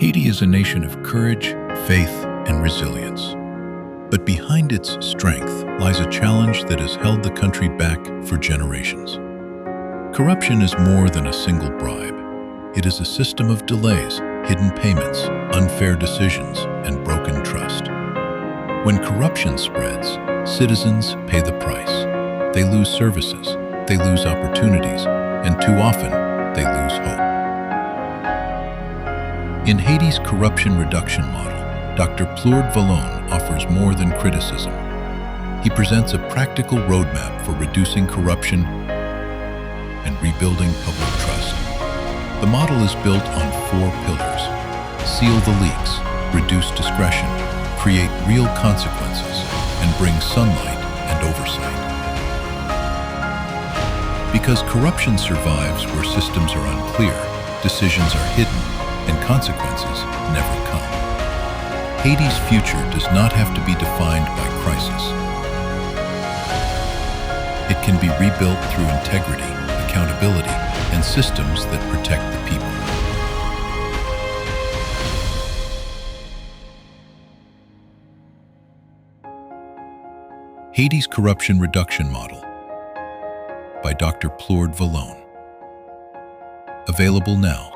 Haiti is a nation of courage, faith, and resilience. But behind its strength lies a challenge that has held the country back for generations. Corruption is more than a single bribe. It is a system of delays, hidden payments, unfair decisions, and broken trust. When corruption spreads, citizens pay the price. They lose services, they lose opportunities, and too often, they lose hope. In Haiti's Corruption Reduction Model, Dr. Plourde Vallon offers more than criticism. He presents a practical roadmap for reducing corruption and rebuilding public trust. The model is built on 4 pillars: seal the leaks, reduce discretion, create real consequences, and bring sunlight and oversight. Because corruption survives where systems are unclear, decisions are hidden, and consequences never come. Haiti's future does not have to be defined by crisis. It can be rebuilt through integrity, accountability, and systems that protect the people. Haiti's Corruption Reduction Model by Dr. Plourde Vallon. Available now.